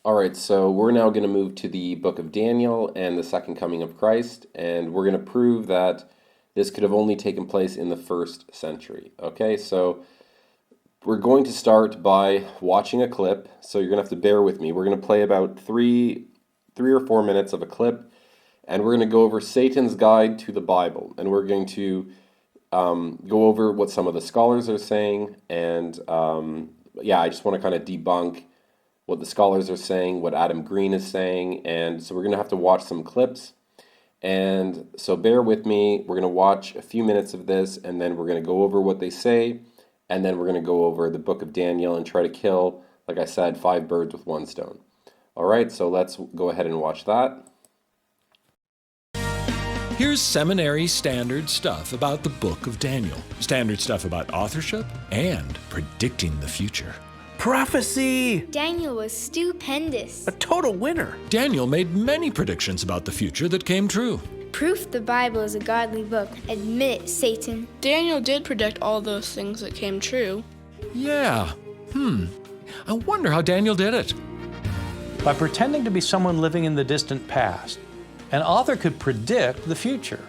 All right, so we're now going to move to the book of Daniel and the second coming of Christ, and we're going to prove that this could have only taken place in the first century. Okay, so we're going to start by watching a clip, so you're going to have to bear with me. We're going to play about three or 4 minutes of a clip, and we're going to go over Satan's guide to the Bible, and we're going to go over what some of the scholars are saying, and I just want to kind of debunk what the scholars are saying, what Adam Green is saying, and so we're going to have to watch some clips. And so bear with me. We're going to watch a few minutes of this, and then we're going to go over what they say, and then we're going to go over the book of Daniel and try to kill, like I said, 5 birds with 1 stone. All right, so let's go ahead and watch that. Here's seminary standard stuff about the book of Daniel. Standard stuff about authorship and predicting the future. Prophecy! Daniel was stupendous. A total winner. Daniel made many predictions about the future that came true. Proof the Bible is a godly book. Admit it, Satan. Daniel did predict all those things that came true. Yeah. I wonder how Daniel did it. By pretending to be someone living in the distant past, an author could predict the future.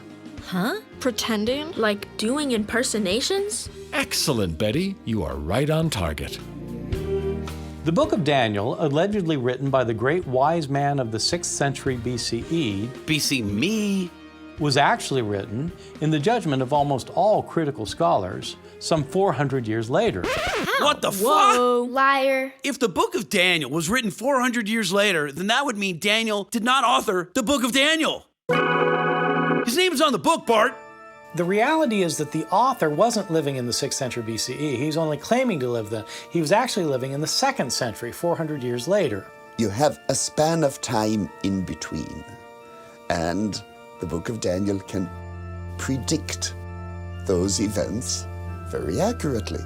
Huh? Pretending? Like doing impersonations? Excellent, Betty. You are right on target. The book of Daniel, allegedly written by the great wise man of the 6th century BCE, BC me. was actually written in the judgment of almost all critical scholars some 400 years later. What the Whoa. fuck? Liar. If the book of Daniel was written 400 years later, then that would mean Daniel did not author the book of Daniel. His name is on the book, Bart. The reality is that the author wasn't living in the 6th century BCE. He was only claiming to live then. He was actually living in the 2nd century, 400 years later. You have a span of time in between, and the book of Daniel can predict those events very accurately.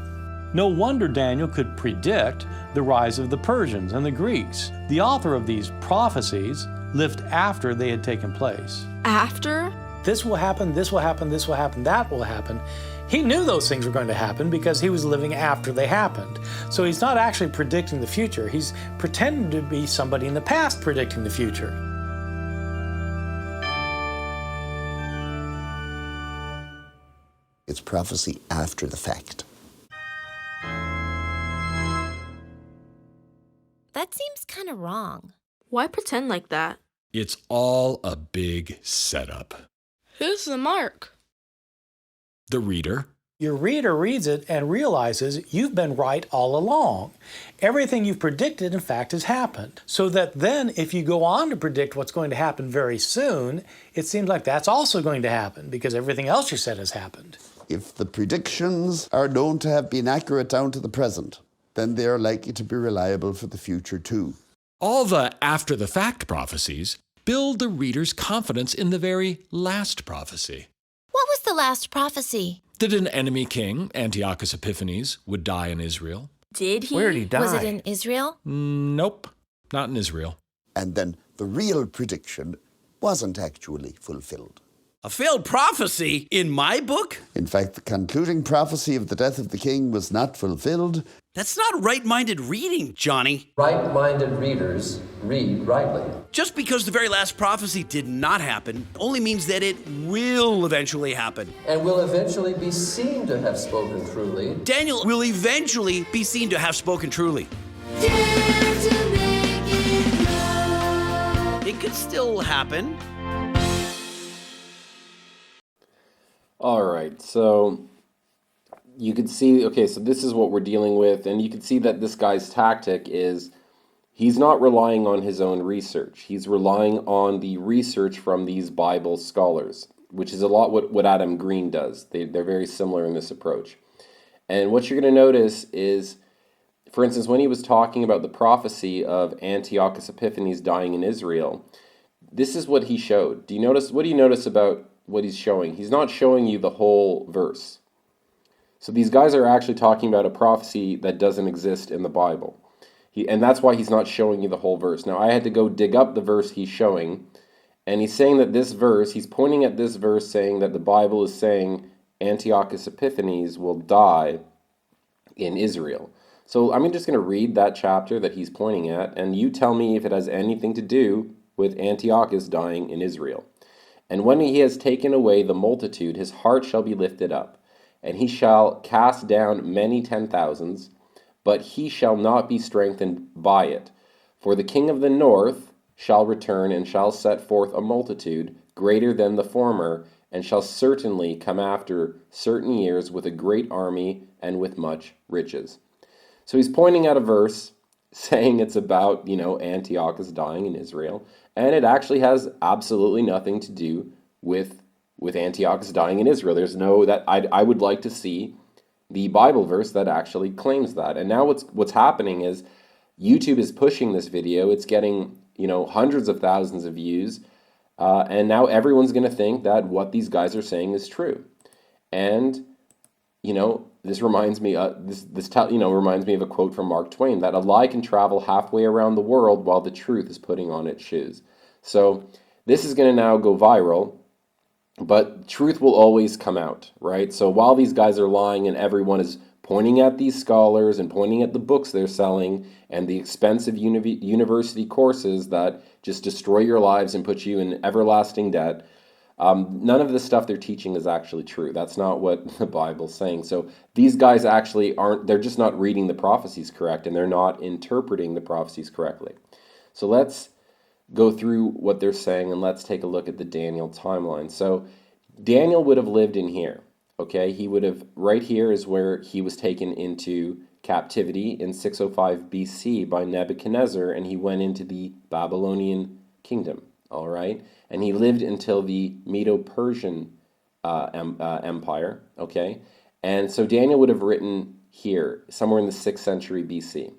No wonder Daniel could predict the rise of the Persians and the Greeks. The author of these prophecies lived after they had taken place. After? This will happen, this will happen, this will happen, that will happen. He knew those things were going to happen because he was living after they happened. So he's not actually predicting the future. He's pretending to be somebody in the past predicting the future. It's prophecy after the fact. That seems kind of wrong. Why pretend like that? It's all a big setup. Who's the mark? The reader. Your reader reads it and realizes you've been right all along. Everything you've predicted, in fact, has happened. So that then, if you go on to predict what's going to happen very soon, it seems like that's also going to happen because everything else you said has happened. If the predictions are known to have been accurate down to the present, then they are likely to be reliable for the future too. All the after-the-fact prophecies build the reader's confidence in the very last prophecy. What was the last prophecy? That an enemy king, Antiochus Epiphanes, would die in Israel. Did he? Where did he die? Was it in Israel? Nope, not in Israel. And then the real prediction wasn't actually fulfilled. A failed prophecy in my book? In fact, the concluding prophecy of the death of the king was not fulfilled. That's not right-minded reading, Johnny. Right-minded readers read rightly. Just because the very last prophecy did not happen only means that it will eventually happen. And will eventually be seen to have spoken truly. Daniel will eventually be seen to have spoken truly. It could still happen. All right, so you could see, okay, so this is what we're dealing with, and you can see that this guy's tactic is he's not relying on his own research. He's relying on the research from these Bible scholars, which is a lot what Adam Green does. They're very similar in this approach. And what you're going to notice is, for instance, when he was talking about the prophecy of Antiochus Epiphanes dying in Israel, this is what he showed. What do you notice about what he's showing? He's not showing you the whole verse. So these guys are actually talking about a prophecy that doesn't exist in the Bible. And that's why he's not showing you the whole verse. Now, I had to go dig up the verse he's showing, and he's saying that this verse, he's pointing at this verse saying that the Bible is saying Antiochus Epiphanes will die in Israel. So I'm just going to read that chapter that he's pointing at, and you tell me if it has anything to do with Antiochus dying in Israel. And when he has taken away the multitude, his heart shall be lifted up, and he shall cast down many 10,000s, but he shall not be strengthened by it. For the king of the north shall return and shall set forth a multitude greater than the former, and shall certainly come after certain years with a great army and with much riches. So he's pointing at a verse saying it's about, Antiochus dying in Israel, and it actually has absolutely nothing to do with Antiochus dying in Israel. There's no that I would like to see the Bible verse that actually claims that. And now what's happening is YouTube is pushing this video. It's getting, hundreds of thousands of views, and now everyone's going to think that what these guys are saying is true. And this reminds me reminds me of a quote from Mark Twain, that a lie can travel halfway around the world while the truth is putting on its shoes. So this is going to now go viral, but truth will always come out, right? So while these guys are lying and everyone is pointing at these scholars and pointing at the books they're selling and the expensive university courses that just destroy your lives and put you in everlasting debt, none of the stuff they're teaching is actually true. That's not what the Bible's saying. So these guys actually they're just not reading the prophecies correct, and they're not interpreting the prophecies correctly. So let's go through what they're saying, and let's take a look at the Daniel timeline. So Daniel would have lived in here, okay? He would have, right here is where he was taken into captivity in 605 BC by Nebuchadnezzar, and he went into the Babylonian kingdom, all right? And he lived until the Medo-Persian Empire, okay? And so Daniel would have written here, somewhere in the 6th century BC.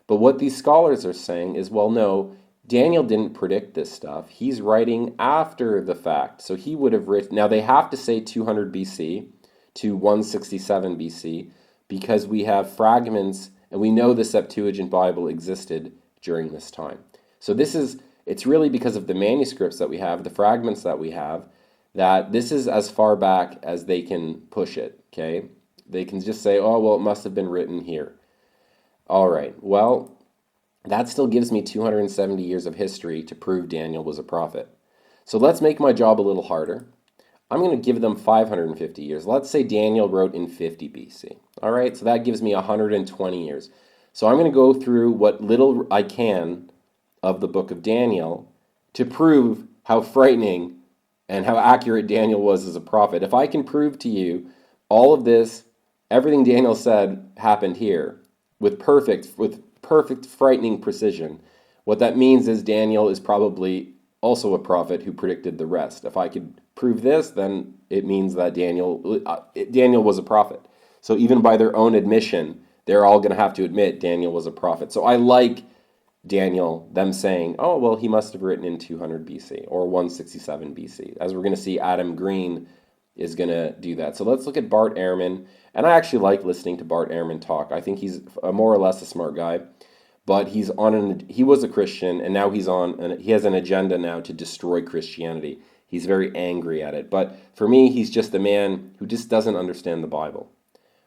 But what these scholars are saying is, well, no, Daniel didn't predict this stuff. He's writing after the fact. So he would have written, now they have to say 200 BC to 167 BC, because we have fragments, and we know the Septuagint Bible existed during this time. So it's really because of the manuscripts that we have, the fragments that we have, that this is as far back as they can push it, okay? They can just say, oh, well, it must have been written here. All right, well, that still gives me 270 years of history to prove Daniel was a prophet. So let's make my job a little harder. I'm going to give them 550 years. Let's say Daniel wrote in 50 BC. All right, so that gives me 120 years. So I'm going to go through what little I can of the book of Daniel to prove how frightening and how accurate Daniel was as a prophet. If I can prove to you all of this, everything Daniel said happened here with perfect frightening precision, what that means is Daniel is probably also a prophet who predicted the rest. If I could prove this, then it means that Daniel was a prophet. So even by their own admission, they're all going to have to admit Daniel was a prophet. So I like Daniel, them saying, oh, well, he must have written in 200 BC or 167 BC. As we're going to see, Adam Green is going to do that. So let's look at Bart Ehrman. And I actually like listening to Bart Ehrman talk. I think he's more or less a smart guy. But he was a Christian, and now he has an agenda now to destroy Christianity. He's very angry at it. But for me, he's just a man who just doesn't understand the Bible,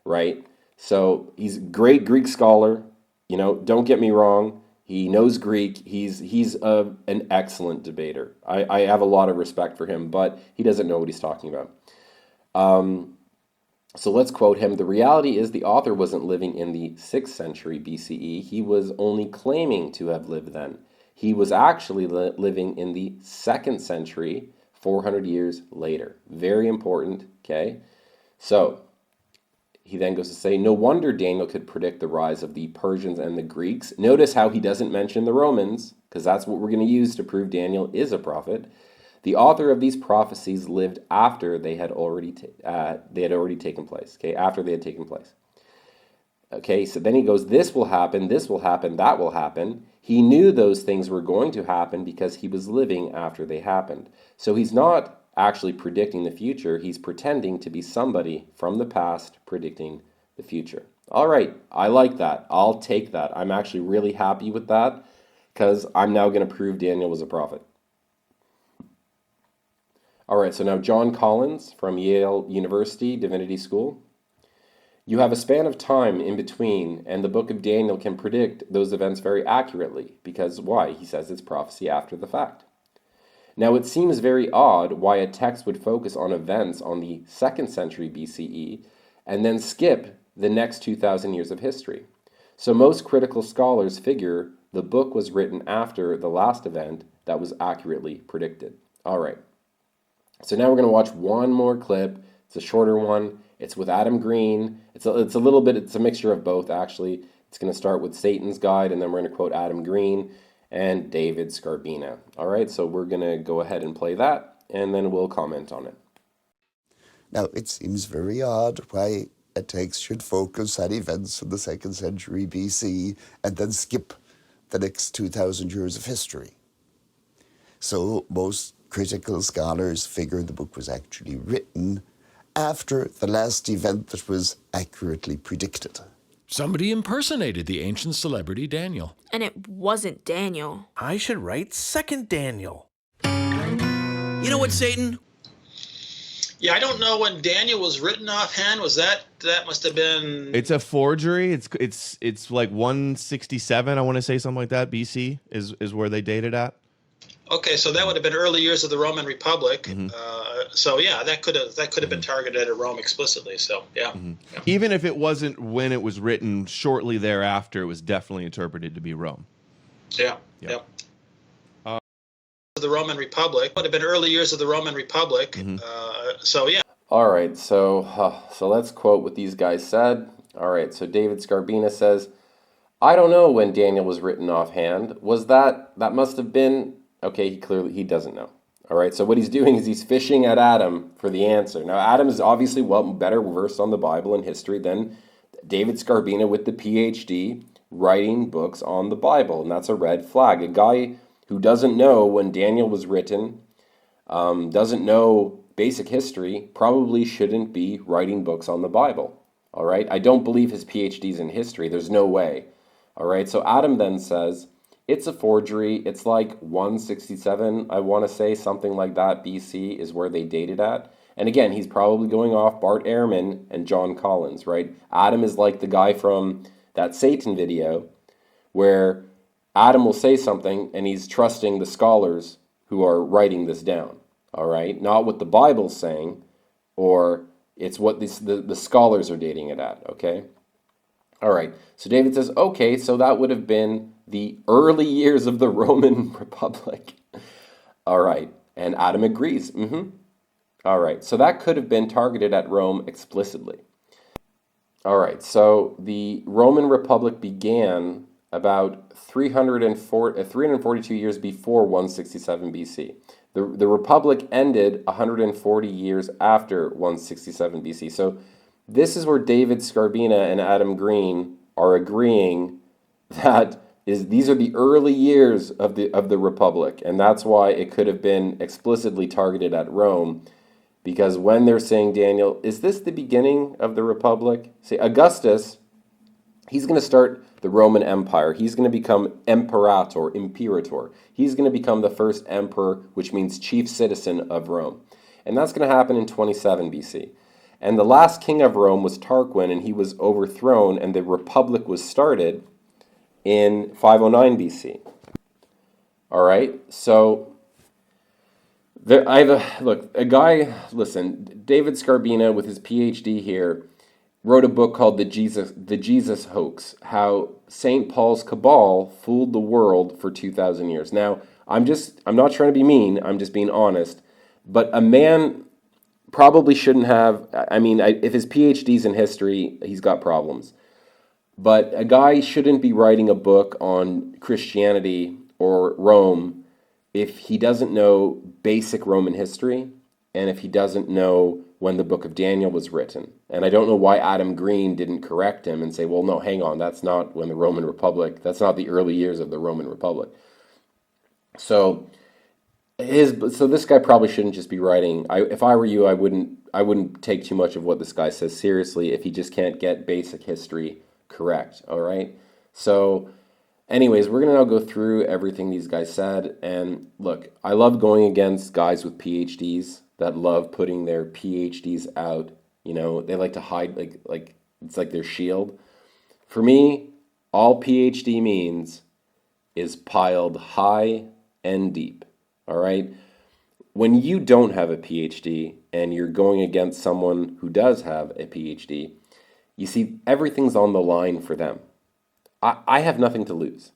right? So he's a great Greek scholar. Don't get me wrong. He knows Greek. He's an excellent debater. I have a lot of respect for him, but he doesn't know what he's talking about. So let's quote him. The reality is the author wasn't living in the 6th century BCE. He was only claiming to have lived then. He was actually living in the 2nd century, 400 years later. Very important, okay? So he then goes to say, no wonder Daniel could predict the rise of the Persians and the Greeks. Notice how he doesn't mention the Romans, because that's what we're going to use to prove Daniel is a prophet. The author of these prophecies lived after they had already taken place. Okay, after they had taken place. Okay, so then he goes, this will happen, that will happen. He knew those things were going to happen because he was living after they happened. So he's not actually predicting the future. He's pretending to be somebody from the past predicting the future. All right, I like that. I'll take that. I'm actually really happy with that because I'm now going to prove Daniel was a prophet. All right, so now John Collins from Yale University Divinity School. You have a span of time in between, and the book of Daniel can predict those events very accurately, because why? He says it's prophecy after the fact. Now, it seems very odd why a text would focus on events on the 2nd century BCE and then skip the next 2,000 years of history. So most critical scholars figure the book was written after the last event that was accurately predicted. All right. So now we're going to watch one more clip. It's a shorter one. It's with Adam Green. It's a mixture of both, actually. It's going to start with Satan's Guide, and then we're going to quote Adam Green and David Scarbina. All right, so we're going to go ahead and play that, and then we'll comment on it. Now, it seems very odd why a text should focus on events in the 2nd century BC and then skip the next 2,000 years of history. So most critical scholars figure the book was actually written after the last event that was accurately predicted. Somebody impersonated the ancient celebrity Daniel. And it wasn't Daniel. I should write 2nd Daniel. You know what, Satan? Yeah, I don't know when Daniel was written offhand. Was that must have been? It's a forgery. It's like 167. I want to say something like that. BC is where they dated at. Okay, so that would have been early years of the Roman Republic. Mm-hmm. So yeah, that could have been targeted at Rome explicitly. So yeah. Mm-hmm. Yeah. Even if it wasn't when it was written, shortly thereafter, it was definitely interpreted to be Rome. Yeah. Yep. The Roman Republic would have been early years of the Roman Republic. Mm-hmm. So yeah. All right, so let's quote what these guys said. All right, so David Scarbina says, I don't know when Daniel was written offhand. Was that must have been, okay, he doesn't know. All right, so what he's doing is he's fishing at Adam for the answer. Now, Adam is obviously better versed on the Bible and history than David Scarbina with the PhD writing books on the Bible, and that's a red flag. A guy who doesn't know when Daniel was written, doesn't know basic history, probably shouldn't be writing books on the Bible. All right, I don't believe his PhD's in history. There's no way. All right, so Adam then says, it's a forgery. It's like 167, I want to say, something like that, BC is where they dated at. And again, he's probably going off Bart Ehrman and John Collins, right? Adam is like the guy from that Satan video where Adam will say something and he's trusting the scholars who are writing this down, all right? Not what the Bible's saying, or it's what the scholars are dating it at, okay? All right, so David says, okay, so that would have been the early years of the Roman Republic. All right, and Adam agrees. All right, so that could have been targeted at Rome explicitly. All right, so the Roman Republic began about 342 years before 167 BC. The Republic ended 140 years after 167 BC. So this is where David Scarbina and Adam Green are agreeing that these are the early years of the Republic, and that's why it could have been explicitly targeted at Rome, because when they're saying, Daniel, is this the beginning of the Republic? See, Augustus, he's going to start the Roman Empire. He's going to become imperator. He's going to become the first emperor, which means chief citizen of Rome. And that's going to happen in 27 BC. And the last king of Rome was Tarquin, and he was overthrown, and the Republic was started in 509 BC. All right, so David Scarbina with his PhD here wrote a book called The Jesus Hoax, How St. Paul's Cabal Fooled the World for 2,000 Years. Now, I'm not trying to be mean, I'm just being honest, but a man probably shouldn't have, if his PhD's in history, he's got problems. But a guy shouldn't be writing a book on Christianity or Rome if he doesn't know basic Roman history and if he doesn't know when the book of Daniel was written. And I don't know why Adam Green didn't correct him and say, well, no, hang on, that's not when the Roman Republic, that's not the early years of the Roman Republic. So this guy probably shouldn't just be writing. If I were you, I wouldn't take too much of what this guy says seriously if he just can't get basic history correct, all right? So anyways, we're going to now go through everything these guys said. And look, I love going against guys with PhDs that love putting their PhDs out. You know, they like to hide, like It's like their shield. For me, all PhD means is piled high and deep. All right? When you don't have a PhD and you're going against someone who does have a PhD, you see, everything's on the line for them. I have nothing to lose.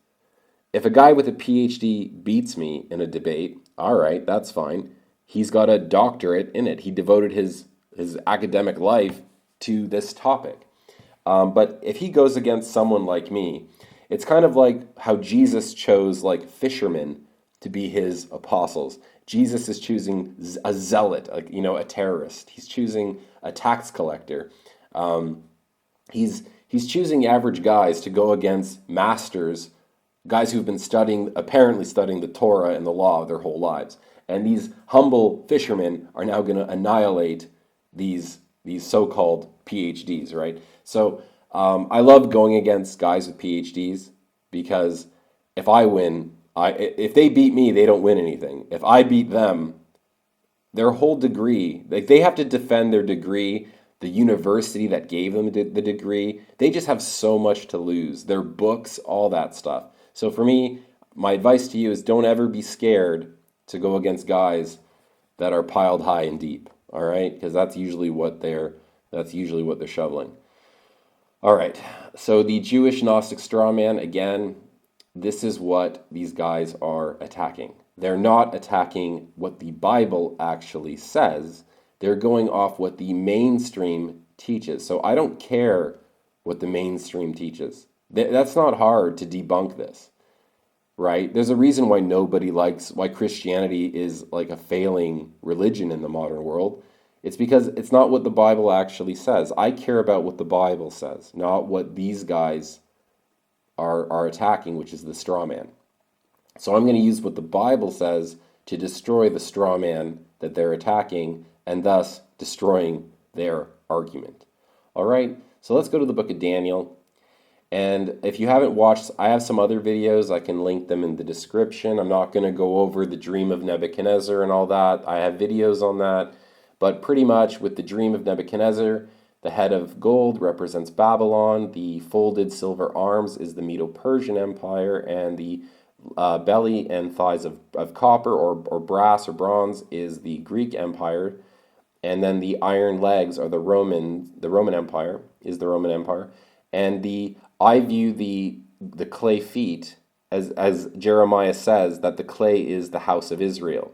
If a guy with a PhD beats me in a debate, all right, that's fine. He's got a doctorate in it. He devoted his academic life to this topic. But if he goes against someone like me, it's kind of like how Jesus chose like fishermen to be his apostles. Jesus is choosing a zealot, a terrorist. He's choosing a tax collector. He's choosing average guys to go against masters, guys who've been apparently studying the Torah and the law their whole lives. And these humble fishermen are now going to annihilate these so-called PhDs, right? So I love going against guys with PhDs because if I win, if they beat me, they don't win anything. If I beat them, their whole degree, like they have to defend their degree, the university that gave them the degree. They just have so much to lose. Their books, all that stuff. So for me, my advice to you is don't ever be scared to go against guys that are piled high and deep. All right, because that's usually what they're shoveling. All right, so the Jewish Gnostic straw man, again, this is what these guys are attacking. They're not attacking what the Bible actually says. They're going off what the mainstream teaches. So I don't care what the mainstream teaches. That's not hard to debunk this, right? There's a reason why why Christianity is like a failing religion in the modern world. It's because it's not what the Bible actually says. I care about what the Bible says, not what these guys are attacking, which is the straw man. So I'm going to use what the Bible says to destroy the straw man that they're attacking and thus destroying their argument. All right, so let's go to the book of Daniel. And if you haven't watched, I have some other videos. I can link them in the description. I'm not going to go over the dream of Nebuchadnezzar and all that. I have videos on that. But pretty much with the dream of Nebuchadnezzar, the head of gold represents Babylon. The folded silver arms is the Medo-Persian Empire. And the belly and thighs of copper or brass or bronze is the Greek Empire. And then the iron legs are the Roman Empire, is the Roman Empire. And I view the clay feet, as Jeremiah says, that the clay is the house of Israel.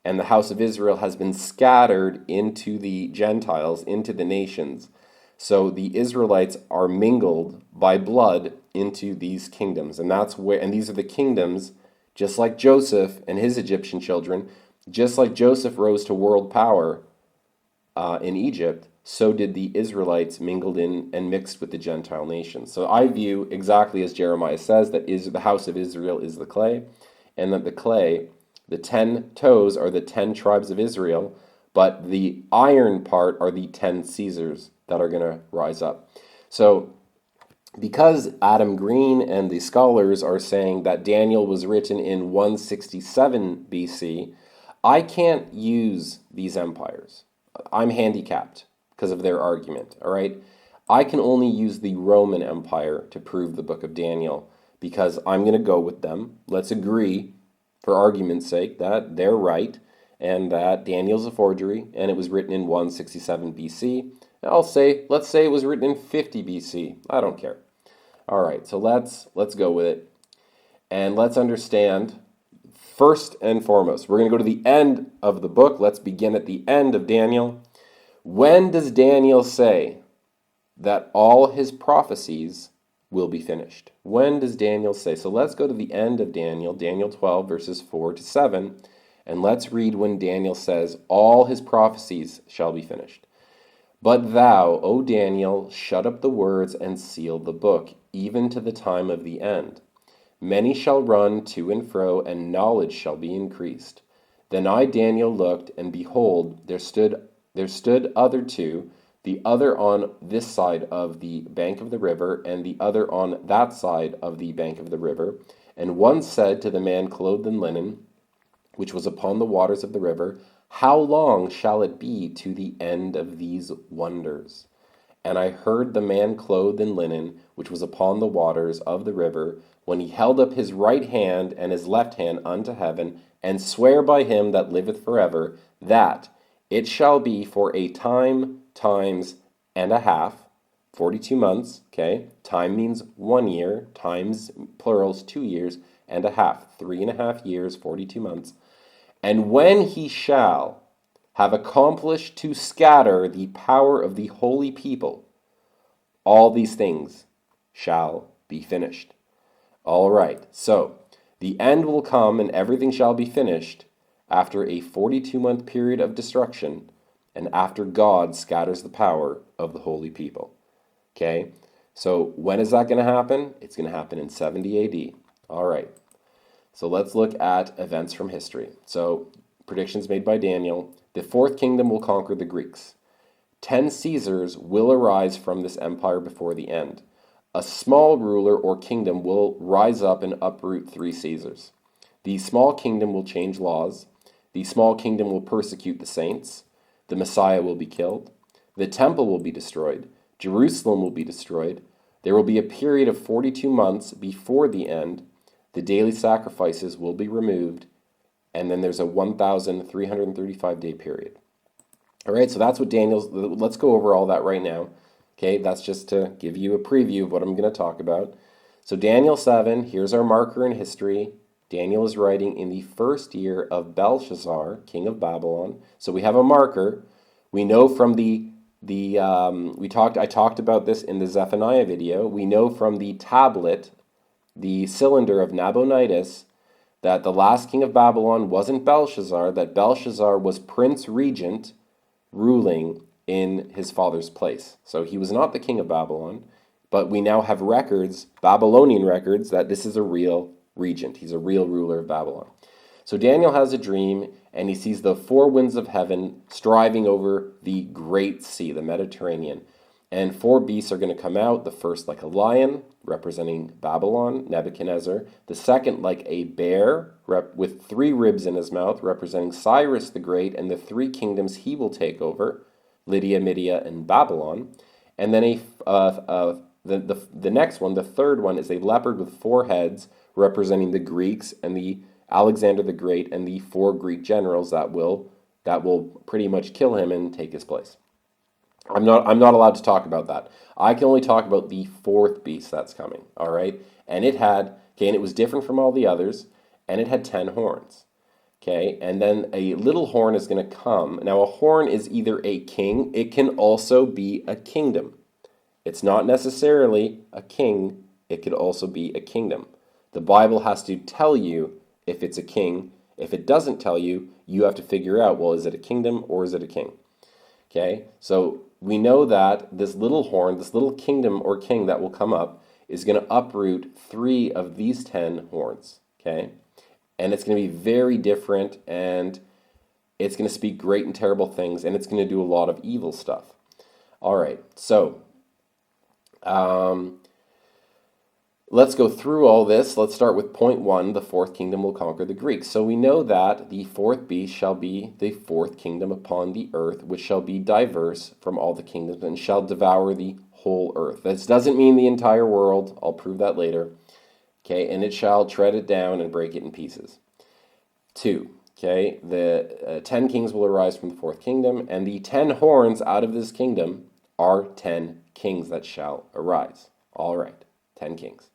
And the house of Israel has been scattered into the Gentiles, into the nations. So the Israelites are mingled by blood into these kingdoms. And these are the kingdoms, just like Joseph and his Egyptian children, just like Joseph rose to world power in Egypt, so did the Israelites mingled in and mixed with the Gentile nations. So I view exactly as Jeremiah says, that the house of Israel is the clay, and that the clay, the 10 toes are the 10 tribes of Israel, but the iron part are the 10 Caesars that are going to rise up. So because Adam Green and the scholars are saying that Daniel was written in 167 BC, I can't use these empires. I'm handicapped because of their argument, all right? I can only use the Roman Empire to prove the book of Daniel because I'm going to go with them. Let's agree, for argument's sake, that they're right and that Daniel's a forgery and it was written in 167 BC. Let's say it was written in 50 BC. I don't care. All right, so let's go with it. And let's understand, first and foremost, we're going to go to the end of the book. Let's begin at the end of Daniel. When does Daniel say that all his prophecies will be finished? When does Daniel say? So let's go to the end of Daniel, Daniel 12, verses 4 to 7, and let's read when Daniel says, all his prophecies shall be finished. But thou, O Daniel, shut up the words and seal the book, even to the time of the end. Many shall run to and fro, and knowledge shall be increased. Then I, Daniel, looked, and behold, there stood other two, the other on this side of the bank of the river, and the other on that side of the bank of the river. And one said to the man clothed in linen, which was upon the waters of the river, how long shall it be to the end of these wonders? And I heard the man clothed in linen, which was upon the waters of the river, when he held up his right hand and his left hand unto heaven, and swear by him that liveth forever, that it shall be for a time, times, and a half, 42 months, okay? Time means 1 year, times, plurals, 2 years, and a half, 3.5 years, 42 months. And when he shall have accomplished to scatter the power of the holy people, all these things shall be finished. All right, so the end will come and everything shall be finished after a 42-month period of destruction and after God scatters the power of the holy people. Okay, so when is that going to happen? It's going to happen in 70 AD. All right, so let's look at events from history. So predictions made by Daniel. The fourth kingdom will conquer the Greeks. 10 Caesars will arise from this empire before the end. A small ruler or kingdom will rise up and uproot 3 Caesars. The small kingdom will change laws. The small kingdom will persecute the saints. The Messiah will be killed. The temple will be destroyed. Jerusalem will be destroyed. There will be a period of 42 months before the end. The daily sacrifices will be removed. And then there's a 1,335-day period. All right, so that's what Daniel's, let's go over all that right now. Okay, that's just to give you a preview of what I'm going to talk about. So Daniel 7, here's our marker in history. Daniel is writing in the first year of Belshazzar, king of Babylon. So we have a marker. We know from I talked about this in the Zephaniah video. We know from the tablet, the cylinder of Nabonidus, that the last king of Babylon wasn't Belshazzar, that Belshazzar was prince regent ruling in his father's place. So he was not the king of Babylon, but we now have records, Babylonian records, that this is a real regent. He's a real ruler of Babylon. So Daniel has a dream, and he sees the 4 winds of heaven striving over the Great Sea, the Mediterranean. And 4 beasts are going to come out, the first like a lion, representing Babylon, Nebuchadnezzar. The second like a bear, with 3 ribs in his mouth, representing Cyrus the Great and the 3 kingdoms he will take over, Lydia, Media, and Babylon. And then the next one, the third one, is a leopard with 4 heads, representing the Greeks and the Alexander the Great and the 4 Greek generals that will pretty much kill him and take his place. I'm not allowed to talk about that. I can only talk about the 4th beast that's coming. All right, and it was different from all the others, and it had 10 horns. Okay, and then a little horn is going to come. Now, a horn is either a king, it can also be a kingdom. It's not necessarily a king, it could also be a kingdom. The Bible has to tell you if it's a king. If it doesn't tell you, you have to figure out, well, is it a kingdom or is it a king? Okay, so we know that this little horn, this little kingdom or king that will come up, is going to uproot 3 of these 10 horns. Okay, and it's going to be very different, and it's going to speak great and terrible things, and it's going to do a lot of evil stuff. All right, so let's go through all this. Let's start with point 1, the 4th kingdom will conquer the Greeks. So we know that the 4th beast shall be the 4th kingdom upon the earth, which shall be diverse from all the kingdoms and shall devour the whole earth. This doesn't mean the entire world. I'll prove that later. Okay, and it shall tread it down and break it in pieces. 2, okay, the 10 kings will arise from the 4th kingdom, and the 10 horns out of this kingdom are 10 kings that shall arise. All right, 10 kings.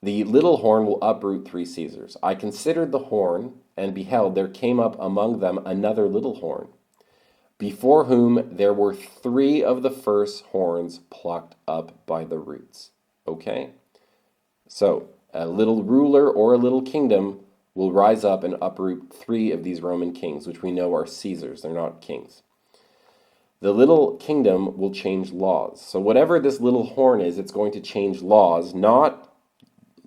The little horn will uproot 3 Caesars. I considered the horn, and beheld, there came up among them another little horn, before whom there were 3 of the first horns plucked up by the roots. Okay? So, a little ruler or a little kingdom will rise up and uproot 3 of these Roman kings, which we know are Caesars. They're not kings. The little kingdom will change laws. So whatever this little horn is, it's going to change laws, not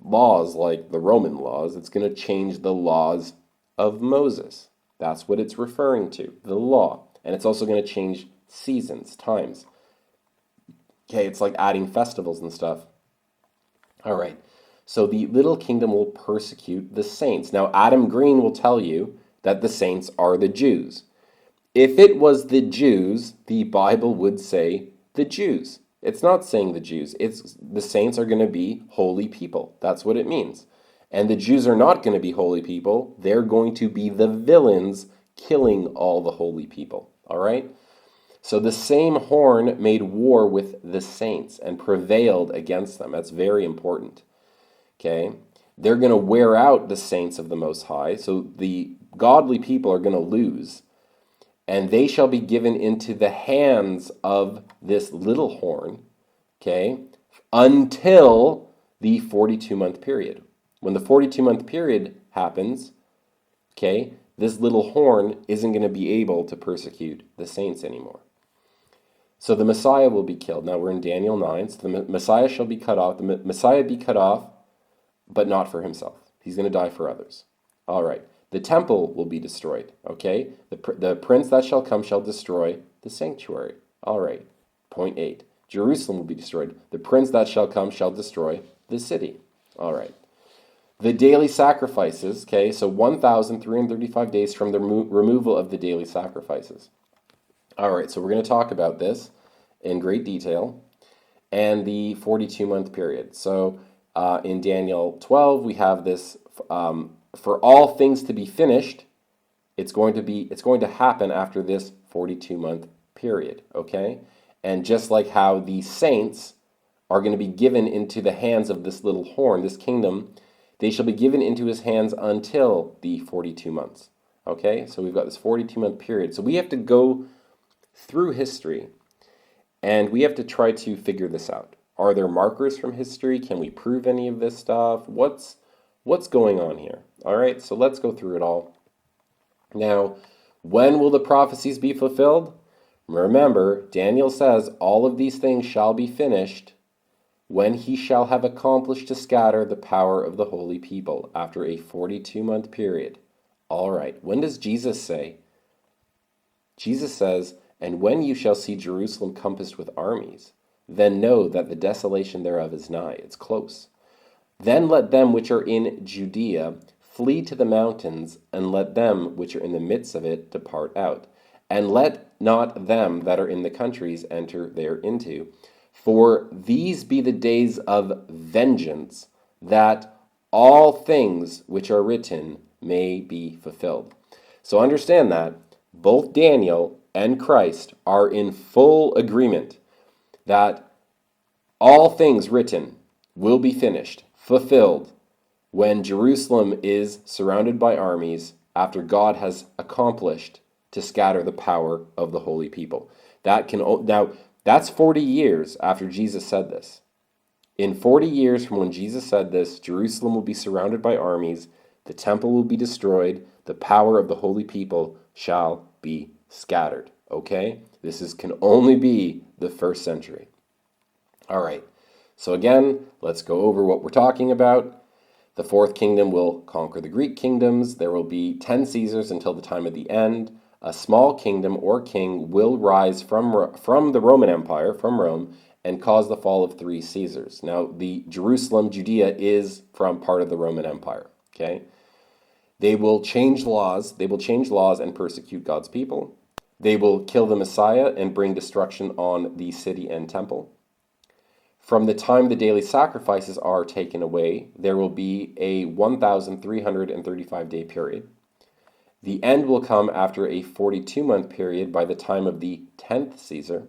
laws like the Roman laws. It's going to change the laws of Moses. That's what it's referring to, the law. And it's also going to change seasons, times. Okay, it's like adding festivals and stuff. All right. So the little kingdom will persecute the saints. Now, Adam Green will tell you that the saints are the Jews. If it was the Jews, the Bible would say The Jews. It's not saying the Jews. It's the saints are going to be holy people. That's what it means. And the Jews are not going to be holy people. They're going to be the villains killing all the holy people. All right? So the same horn made war with the saints and prevailed against them. That's very important. Okay? They're going to wear out the saints of the Most High. So the godly people are going to lose. And they shall be given into the hands of this little horn, okay, until the 42-month period. When the 42-month period happens, okay, this little horn isn't going to be able to persecute the saints anymore. So the Messiah will be killed. Now we're in Daniel 9. So the Messiah shall be cut off. The Messiah be cut off, but not for himself. He's going to die for others. All right. The temple will be destroyed, okay? The prince that shall come shall destroy the sanctuary. All right. Point 8. Jerusalem will be destroyed. The prince that shall come shall destroy the city. All right. The daily sacrifices, okay? So 1,335 days from the removal of the daily sacrifices. All right, so we're going to talk about this in great detail and the 42-month period. So in Daniel 12, we have this... for all things to be finished, it's going to happen after this 42-month period, okay? And just like how the saints are going to be given into the hands of this little horn, this kingdom, they shall be given into his hands until the 42 months, okay? So we've got this 42-month period. So we have to go through history, and we have to try to figure this out. Are there markers from history? Can we prove any of this stuff? What's going on here? All right, so let's go through it all. Now, when will the prophecies be fulfilled? Remember, Daniel says, all of these things shall be finished when he shall have accomplished to scatter the power of the holy people after a 42-month period. All right, when does Jesus say? Jesus says, and when you shall see Jerusalem compassed with armies, then know that the desolation thereof is nigh, it's close. Then let them which are in Judea flee to the mountains, and let them which are in the midst of it depart out. And let not them that are in the countries enter thereinto. For these be the days of vengeance, that all things which are written may be fulfilled. So understand that both Daniel and Christ are in full agreement that all things written will be finished, fulfilled, when Jerusalem is surrounded by armies after God has accomplished to scatter the power of the holy people. Now, that's 40 years after Jesus said this. In 40 years from when Jesus said this, Jerusalem will be surrounded by armies, the temple will be destroyed, the power of the holy people shall be scattered. Okay? This can only be the first century. All right. So again, let's go over what we're talking about. The fourth kingdom will conquer the Greek kingdoms. There will be 10 Caesars until the time of the end. A small kingdom or king will rise from the Roman Empire, from Rome, and cause the fall of 3 Caesars. Now, the Jerusalem, Judea, is from part of the Roman Empire. Okay? They will change laws. They will change laws and persecute God's people. They will kill the Messiah and bring destruction on the city and temple. From the time the daily sacrifices are taken away, there will be a 1,335-day period. The end will come after a 42-month period by the time of the 10th Caesar.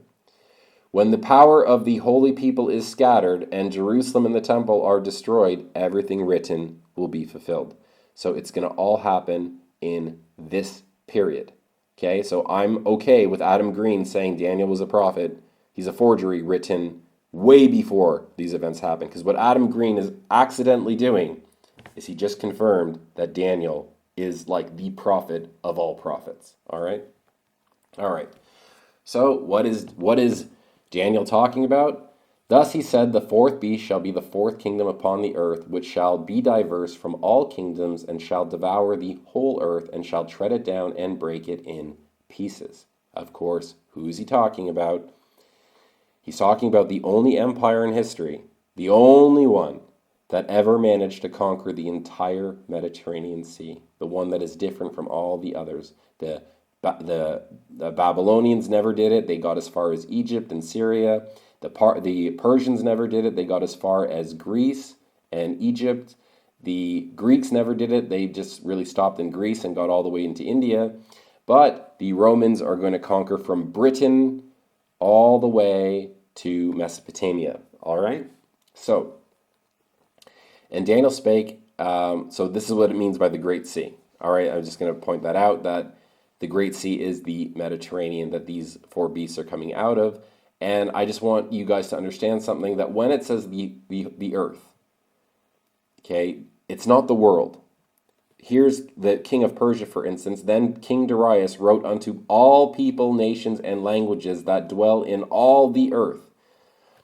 When the power of the holy people is scattered and Jerusalem and the temple are destroyed, everything written will be fulfilled. So it's going to all happen in this period. Okay, so I'm okay with Adam Green saying Daniel was a prophet. He's a forgery written way before these events happen. Because what Adam Green is accidentally doing is he just confirmed that Daniel is like the prophet of all prophets. All right? All right. So what is Daniel talking about? Thus he said, the fourth beast shall be the fourth kingdom upon the earth, which shall be diverse from all kingdoms, and shall devour the whole earth, and shall tread it down and break it in pieces. Of course, who is he talking about? He's talking about the only empire in history, the only one that ever managed to conquer the entire Mediterranean Sea, the one that is different from all the others, the the Babylonians never did it. They got as far as Egypt and Syria. The Persians never did it. They got as far as Greece and Egypt. The Greeks never did it. They just really stopped in Greece and got all the way into India. But the Romans are going to conquer from Britain all the way to Mesopotamia. All right? So, and Daniel spake, so this is what it means by the Great Sea. All right, I'm just going to point that out, that the Great Sea is the Mediterranean that these four beasts are coming out of. And I just want you guys to understand something, that when it says the earth, okay, it's not the world. Here's the king of Persia, for instance. Then King Darius wrote unto all people, nations, and languages that dwell in all the earth.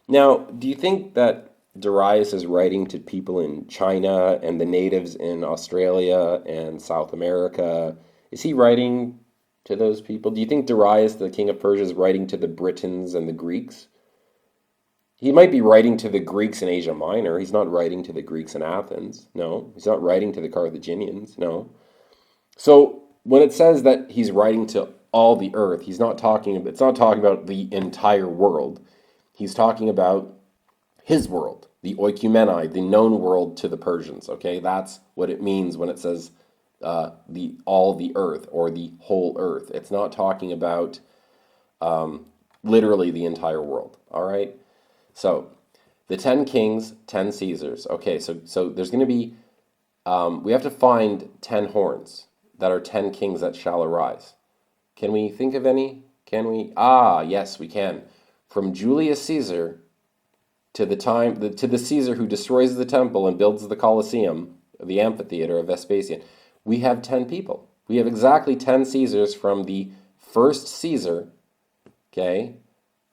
Now, do you think that Darius is writing to people in China and the natives in Australia and South America? Is he writing to those people? Do you think Darius, the king of Persia, is writing to the Britons and the Greeks? He might be writing to the Greeks in Asia Minor. He's not writing to the Greeks in Athens. No. He's not writing to the Carthaginians. No. So when it says that he's writing to all the earth, it's not talking about the entire world. He's talking about his world, the oikoumeni, the known world to the Persians. Okay, that's what it means when it says all the earth or the whole earth. It's not talking about literally the entire world. All right. So, the 10 kings, 10 Caesars. Okay, so there's going to be, we have to find 10 horns that are 10 kings that shall arise. Can we think of any? Can we? Yes, we can. From Julius Caesar to the Caesar who destroys the temple and builds the Colosseum, the amphitheater of Vespasian, we have 10 people. We have exactly 10 Caesars from the first Caesar, okay,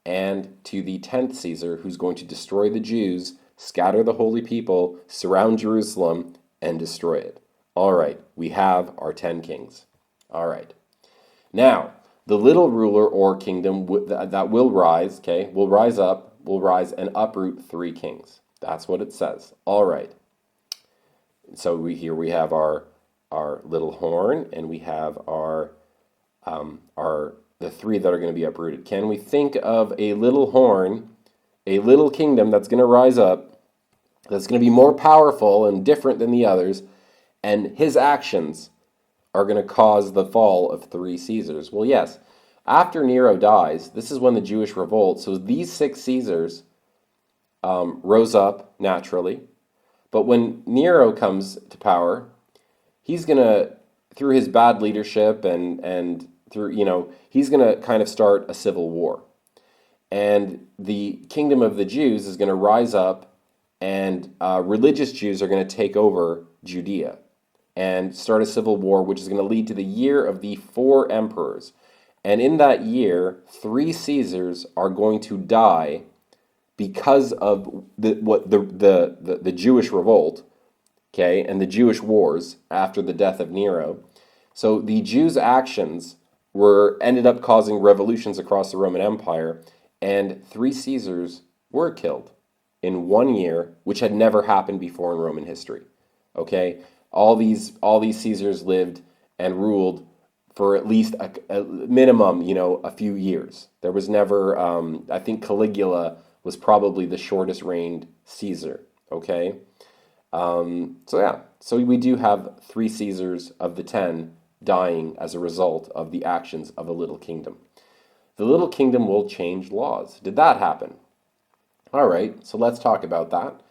and to the 10th Caesar, who's going to destroy the Jews, scatter the holy people, surround Jerusalem, and destroy it. All right, we have our 10 kings. All right. Now, the little ruler or kingdom that will rise, okay, will rise and uproot 3 kings. That's what it says. All right. So here we have our little horn, and we have the 3 that are going to be uprooted. Can we think of a little horn, a little kingdom that's going to rise up, that's going to be more powerful and different than the others, and his actions are going to cause the fall of 3 Caesars? Well, yes. After Nero dies, this is when the Jewish revolt, so these 6 Caesars rose up naturally. But when Nero comes to power, he's going to, through his bad leadership and through, he's going to kind of start a civil war. And the kingdom of the Jews is going to rise up, and religious Jews are going to take over Judea and start a civil war, which is going to lead to the year of the 4 emperors. And in that year, 3 Caesars are going to die because of the Jewish revolt, okay, and the Jewish wars after the death of Nero. So the Jews' actions ended up causing revolutions across the Roman Empire, and 3 Caesars were killed in 1 year, which had never happened before in Roman history. Okay, all these Caesars lived and ruled for at least a minimum, a few years. There was never, I think Caligula was probably the shortest reigned Caesar. Okay, so we do have 3 Caesars of the 10 dying as a result of the actions of a little kingdom. The little kingdom will change laws. Did that happen? All right, so let's talk about that.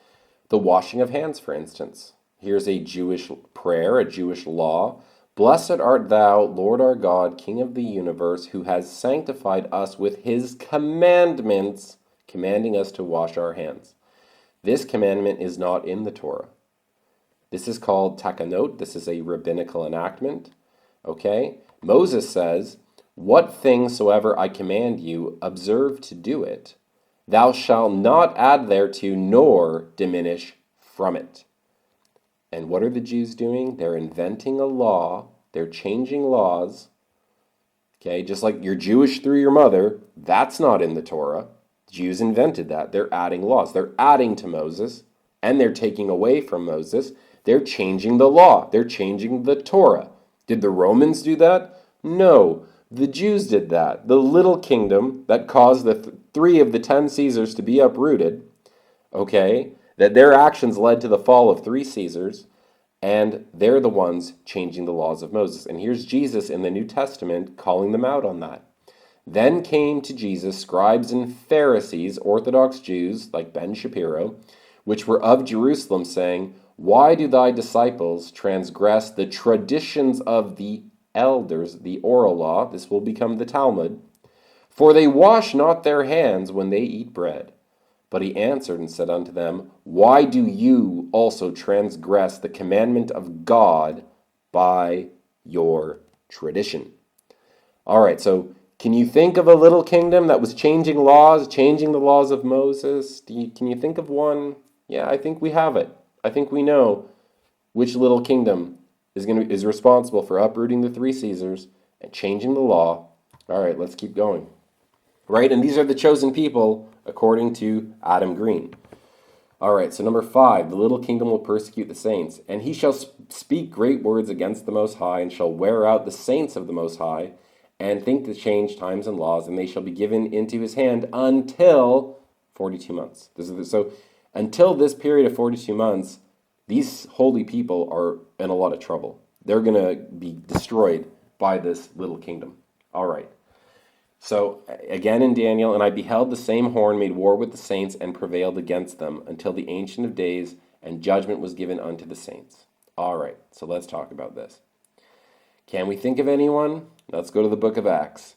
The washing of hands, for instance. Here's a Jewish prayer, a Jewish law. Blessed art thou, Lord our God, King of the universe, who has sanctified us with his commandments, commanding us to wash our hands. This commandment is not in the Torah. This is called takanot. This is a rabbinical enactment. Okay? Moses says, what thing soever I command you, observe to do it. Thou shalt not add thereto, nor diminish from it. And what are the Jews doing? They're inventing a law. They're changing laws. Okay, just like you're Jewish through your mother, that's not in the Torah. Jews invented that. They're adding laws. They're adding to Moses, and they're taking away from Moses. They're changing the law. They're changing the Torah. Did the Romans do that? No. The Jews did that. The little kingdom that caused the 3 of the 10 Caesars to be uprooted, okay, that their actions led to the fall of 3 Caesars, and they're the ones changing the laws of Moses. And here's Jesus in the New Testament calling them out on that. Then came to Jesus scribes and Pharisees, Orthodox Jews like Ben Shapiro, which were of Jerusalem, saying, "Why do thy disciples transgress the traditions of the elders," the oral law? This will become the Talmud. "For they wash not their hands when they eat bread." But he answered and said unto them, "Why do you also transgress the commandment of God by your tradition?" All right, so can you think of a little kingdom that was changing laws, changing the laws of Moses? Can you think of one? Yeah, I think we have it. I think we know which little kingdom is responsible for uprooting the 3 Caesars and changing the law. All right, let's keep going. Right, and these are the chosen people according to Adam Green. All right, so number 5, the little kingdom will persecute the saints, and he shall speak great words against the Most High, and shall wear out the saints of the Most High, and think to change times and laws, and they shall be given into his hand until 42 months. So until this period of 42 months, these holy people are in a lot of trouble. They're going to be destroyed by this little kingdom. All right. So again in Daniel, "And I beheld the same horn made war with the saints and prevailed against them until the Ancient of Days, and judgment was given unto the saints." All right, so let's talk about this. Can we think of anyone? Let's go to the book of Acts.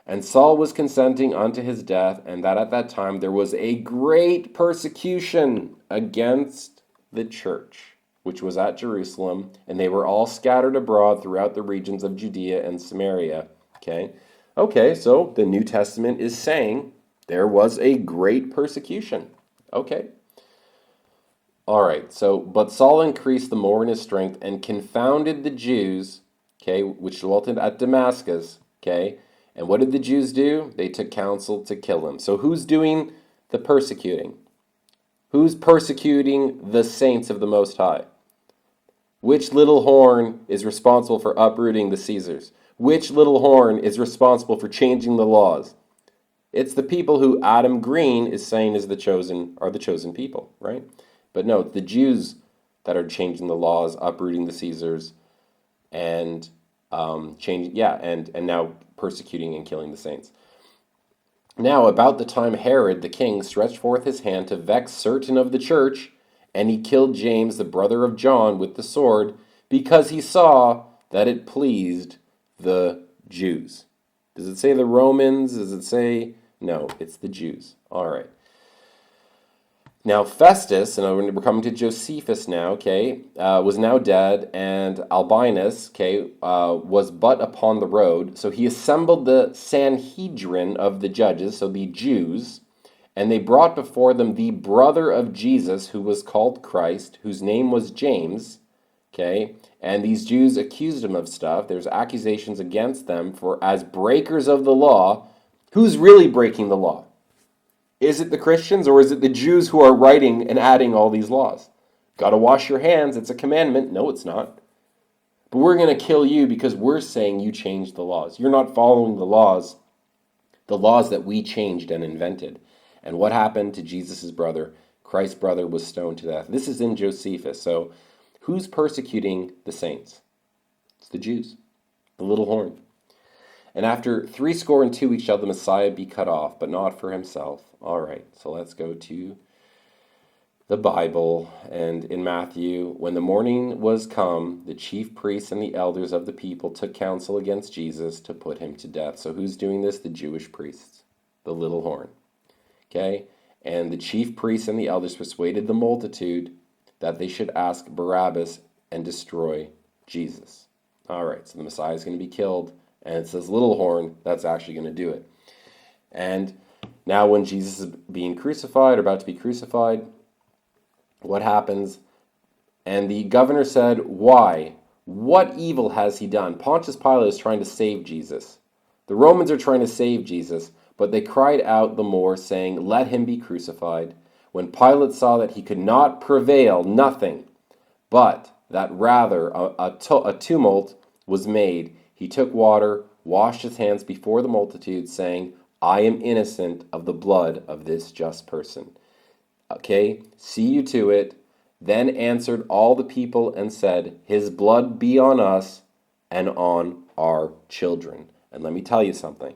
"And Saul was consenting unto his death, and that at that time there was a great persecution against the church, which was at Jerusalem, and they were all scattered abroad throughout the regions of Judea and Samaria." Okay, so the New Testament is saying there was a great persecution. Okay. All right, so, "But Saul increased the more in his strength and confounded the Jews," which dwelt at Damascus, And what did the Jews do? They took counsel to kill him. So who's doing the persecuting? Who's persecuting the saints of the Most High? Which little horn is responsible for uprooting the Caesars? Which little horn is responsible for changing the laws? It's the people who Adam Green is saying are the chosen people, right? But no, it's the Jews that are changing the laws, uprooting the Caesars, and and now persecuting and killing the saints. Now, about the time Herod the king stretched forth his hand to vex certain of the church, and he killed James, the brother of John, with the sword, because he saw that it pleased the Jews. Does it say the Romans? Does it say... No, it's the Jews. All right. Now Festus, and we're coming to Josephus now, was now dead, and Albinus, was but upon the road. So he assembled the Sanhedrin of the judges, so the Jews, and they brought before them the brother of Jesus, who was called Christ, whose name was James, and these Jews accused him of stuff. There's accusations against them for as breakers of the law. Who's really breaking the law? Is it the Christians, or is it the Jews who are writing and adding all these laws? Got to wash your hands. It's a commandment. No, it's not. But we're going to kill you because we're saying you changed the laws. You're not following the laws that we changed and invented. And what happened to Jesus' brother? Christ's brother was stoned to death. This is in Josephus. So who's persecuting the saints? It's the Jews, the little horn. "And after 62 weeks shall the Messiah be cut off, but not for himself." All right, so let's go to the Bible. And in Matthew, "When the morning was come, the chief priests and the elders of the people took counsel against Jesus to put him to death." So who's doing this? The Jewish priests, the little horn. "And the chief priests and the elders persuaded the multitude that they should ask Barabbas and destroy Jesus." All right, so the Messiah is going to be killed. And it says little horn, that's actually going to do it. And now when Jesus is being crucified, or about to be crucified, what happens? "And the governor said, Why? What evil has he done?" Pontius Pilate is trying to save Jesus. The Romans are trying to save Jesus, but they cried out the more, saying, "Let him be crucified." When Pilate saw that he could not prevail, nothing, but that rather a tumult was made, he took water, washed his hands before the multitude, saying, I am innocent of the blood of this just person. Okay, see you to it. Then answered all the people and said, his blood be on us and on our children. And let me tell you something.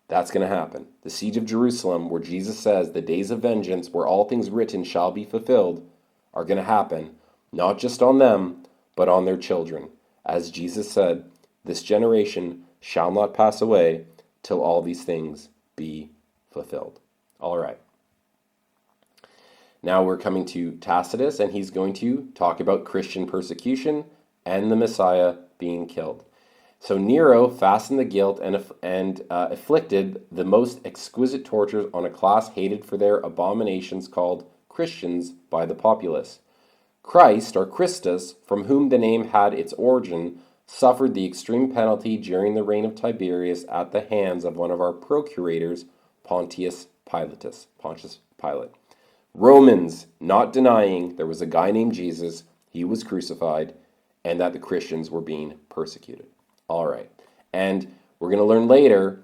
That's going to happen. The siege of Jerusalem, where Jesus says the days of vengeance, where all things written shall be fulfilled, are going to happen, not just on them, but on their children. As Jesus said, this generation shall not pass away till all these things be fulfilled. All right. Now we're coming to Tacitus, and he's going to talk about Christian persecution and the Messiah being killed. So Nero fastened the guilt and afflicted the most exquisite tortures on a class hated for their abominations called Christians by the populace. Christ, or Christus, from whom the name had its origin, suffered the extreme penalty during the reign of Tiberius at the hands of one of our procurators, Pontius Pilate. Romans, not denying there was a guy named Jesus, he was crucified, and that the Christians were being persecuted. All right. And we're going to learn later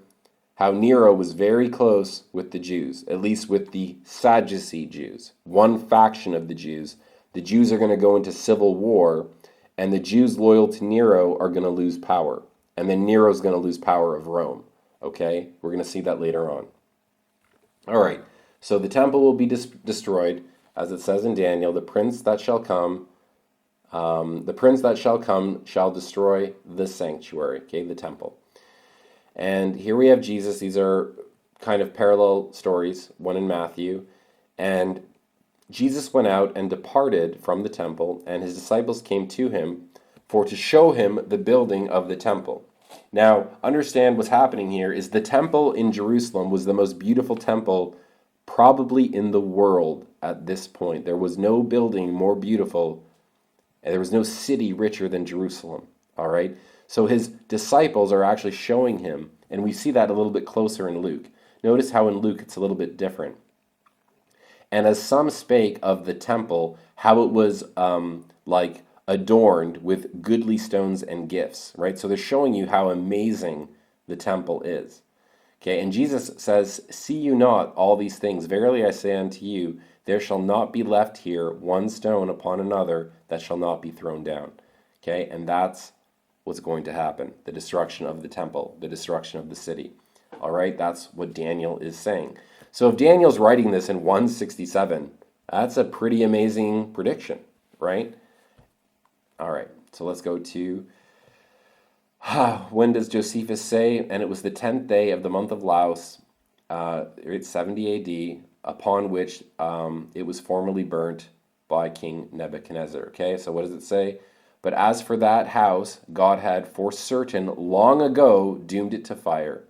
how Nero was very close with the Jews, at least with the Sadducee Jews, one faction of the Jews. The Jews are going to go into civil war, and the Jews loyal to Nero are going to lose power. And then Nero's going to lose power of Rome. Okay? We're going to see that later on. All right. So the temple will be destroyed, as it says in Daniel, the prince that shall come shall destroy the sanctuary, okay, the temple. And here we have Jesus. These are kind of parallel stories, one in Matthew. And Jesus went out and departed from the temple, and his disciples came to him to show him the building of the temple. Now, understand what's happening here is the temple in Jerusalem was the most beautiful temple probably in the world at this point. There was no building more beautiful. There was no city richer than Jerusalem, all right? So his disciples are actually showing him, and we see that a little bit closer in Luke. Notice how in Luke it's a little bit different. And as some spake of the temple, how it was like adorned with goodly stones and gifts, right? So they're showing you how amazing the temple is. Okay, and Jesus says, see you not all these things? Verily I say unto you, there shall not be left here one stone upon another that shall not be thrown down. Okay, and that's what's going to happen. The destruction of the temple, the destruction of the city. All right, that's what Daniel is saying. So if Daniel's writing this in 167, that's a pretty amazing prediction, right? All right, so let's go to, when does Josephus say? And it was the 10th day of the month of Laus, 70 AD, upon which it was formerly burnt by King Nebuchadnezzar. Okay, so what does it say? But as for that house, God had for certain long ago doomed it to fire.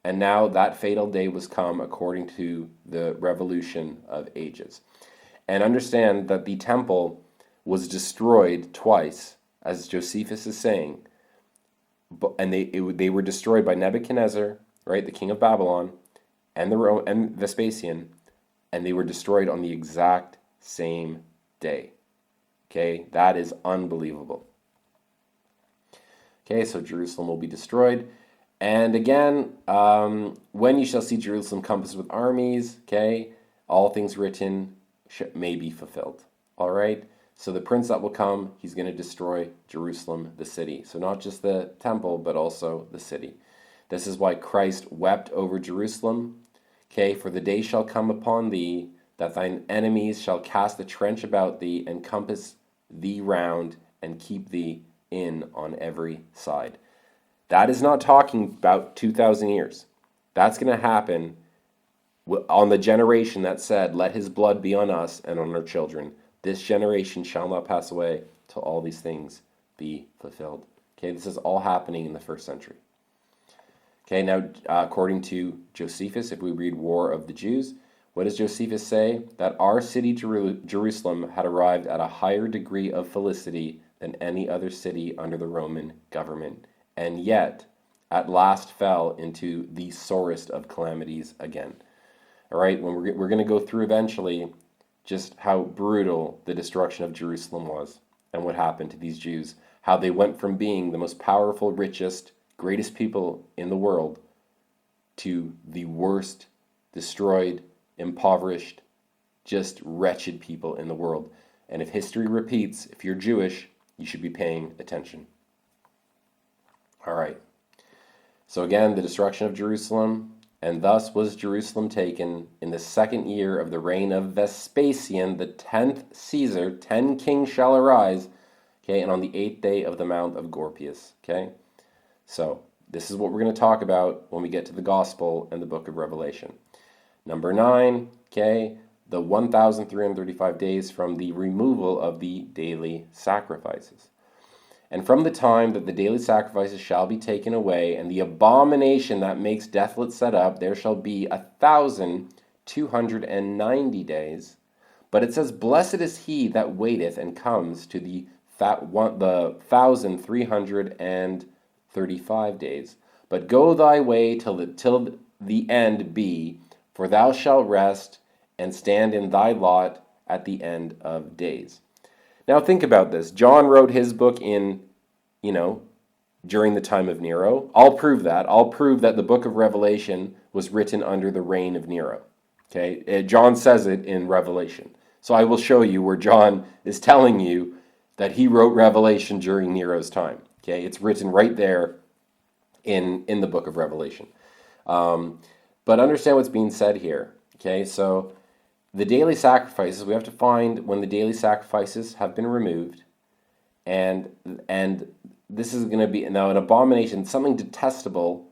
And now that fatal day was come according to the revolution of ages. And understand that the temple was destroyed twice, as Josephus is saying. And they were destroyed by Nebuchadnezzar, right, the king of Babylon, and Vespasian, and they were destroyed on the exact same day. Okay, that is unbelievable. Okay, so Jerusalem will be destroyed. And again, when you shall see Jerusalem compassed with armies, okay, all things written may be fulfilled. All right, so the prince that will come, he's going to destroy Jerusalem, the city. So not just the temple, but also the city. This is why Christ wept over Jerusalem. Okay, for the day shall come upon thee, that thine enemies shall cast a trench about thee, and compass thee round, and keep thee in on every side. That is not talking about 2,000 years. That's going to happen on the generation that said, let his blood be on us and on our children. This generation shall not pass away till all these things be fulfilled. Okay, this is all happening in the first century. Okay, now according to Josephus, if we read War of the Jews, what does Josephus say? That our city, Jerusalem, had arrived at a higher degree of felicity than any other city under the Roman government, and yet at last fell into the sorest of calamities again. All right, when we're going to go through eventually just how brutal the destruction of Jerusalem was and what happened to these Jews, how they went from being the most powerful, richest greatest people in the world to the worst, destroyed, impoverished, just wretched people in the world. And if history repeats, if you're Jewish, you should be paying attention. All right. So again, the destruction of Jerusalem, and thus was Jerusalem taken in the 2nd year of the reign of Vespasian, the 10th Caesar. 10 kings shall arise, okay, and on the 8th day of the Mount of Gorpius, okay? So this is what we're going to talk about when we get to the Gospel and the book of Revelation. Number 9, okay, the 1,335 days from the removal of the daily sacrifices. And from the time that the daily sacrifices shall be taken away, and the abomination that makes desolate set up, there shall be 1,290 days. But it says, blessed is he that waiteth and comes to the 1,335 days. But go thy way till the end be, for thou shalt rest and stand in thy lot at the end of days. Now think about this. John wrote his book in, during the time of Nero. I'll prove that. I'll prove that the book of Revelation was written under the reign of Nero. Okay? John says it in Revelation. So I will show you where John is telling you that he wrote Revelation during Nero's time. Okay? It's written right there in the book of Revelation. But understand what's being said here. Okay? So the daily sacrifices, we have to find when the daily sacrifices have been removed, and this is going to be now an abomination, something detestable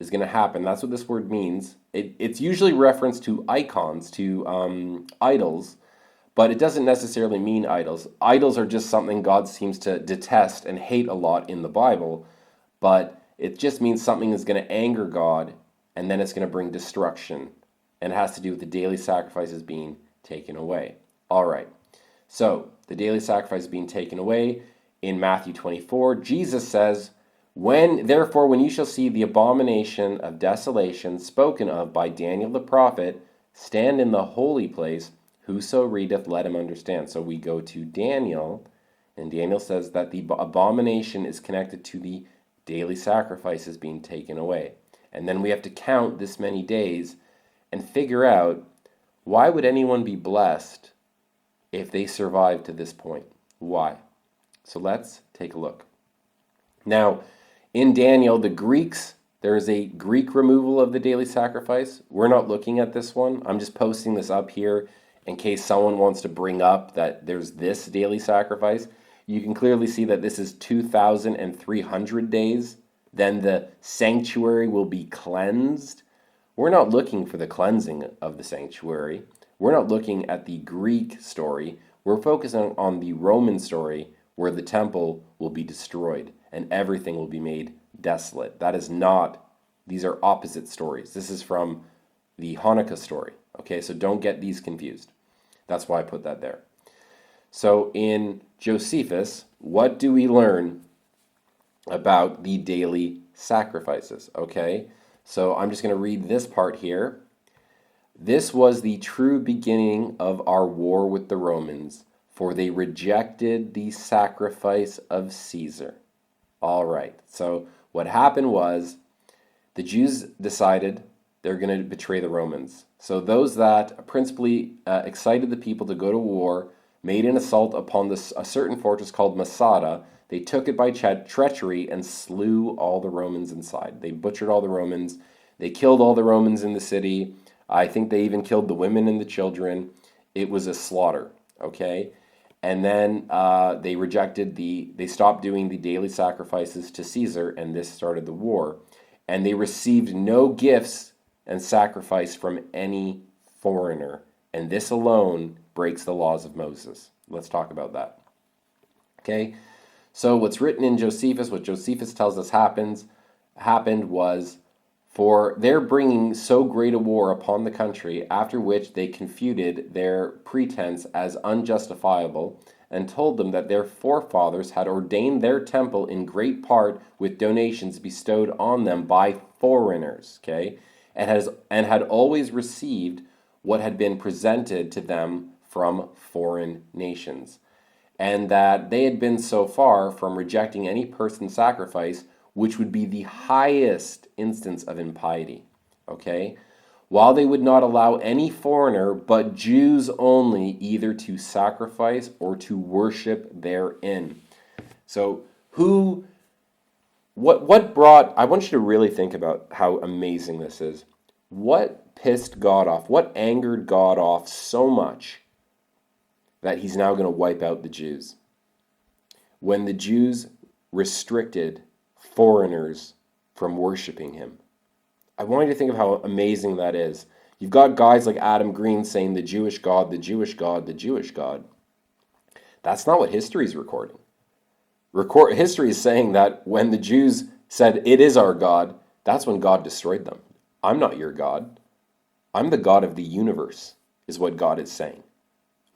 is going to happen. That's what this word means. It's usually referenced to icons, to idols, but it doesn't necessarily mean idols. Idols are just something God seems to detest and hate a lot in the Bible, but it just means something is going to anger God, and then it's going to bring destruction. And it has to do with the daily sacrifices being taken away. All right. So the daily sacrifice being taken away in Matthew 24, Jesus says, Therefore, when you shall see the abomination of desolation spoken of by Daniel the prophet, stand in the holy place, whoso readeth, let him understand. So we go to Daniel, and Daniel says that the abomination is connected to the daily sacrifices being taken away. And then we have to count this many days and figure out, why would anyone be blessed if they survived to this point? Why? So let's take a look. Now, in Daniel, the Greeks, there is a Greek removal of the daily sacrifice. We're not looking at this one. I'm just posting this up here in case someone wants to bring up that there's this daily sacrifice. You can clearly see that this is 2,300 days. Then the sanctuary will be cleansed. We're not looking for the cleansing of the sanctuary. We're not looking at the Greek story. We're focusing on the Roman story where the temple will be destroyed and everything will be made desolate. That is not, these are opposite stories. This is from the Hanukkah story. Okay, so don't get these confused. That's why I put that there. So in Josephus, what do we learn about the daily sacrifices? Okay. So I'm just going to read this part here. This was the true beginning of our war with the Romans, for they rejected the sacrifice of Caesar. All right. So what happened was the Jews decided they're going to betray the Romans. So those that principally excited the people to go to war made an assault upon a certain fortress called Masada. They took it by treachery and slew all the Romans inside. They butchered all the Romans. They killed all the Romans in the city. I think they even killed the women and the children. It was a slaughter, okay? And then they stopped doing the daily sacrifices to Caesar, and this started the war. And they received no gifts and sacrifice from any foreigner. And this alone breaks the laws of Moses. Let's talk about that, okay? So what's written in Josephus, what Josephus tells us happened was, for their bringing so great a war upon the country, after which they confuted their pretense as unjustifiable, and told them that their forefathers had ordained their temple in great part with donations bestowed on them by foreigners, okay, and had always received what had been presented to them from foreign nations. And that they had been so far from rejecting any person's sacrifice which would be the highest instance of impiety. Okay? While they would not allow any foreigner, but Jews only, either to sacrifice or to worship therein. So what brought, I want you to really think about how amazing this is. What pissed God off? What angered God off so much that he's now going to wipe out the Jews? When the Jews restricted foreigners from worshiping him. I want you to think of how amazing that is. You've got guys like Adam Green saying the Jewish God, the Jewish God, the Jewish God. That's not what history is recording. History is saying that when the Jews said, it is our God, that's when God destroyed them. I'm not your God. I'm the God of the universe, is what God is saying.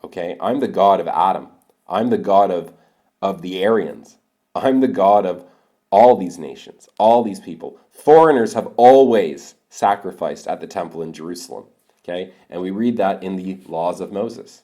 Okay? I'm the God of Adam. I'm the God of the Aryans. I'm the God of all these nations, all these people. Foreigners have always sacrificed at the temple in Jerusalem. Okay? And we read that in the laws of Moses.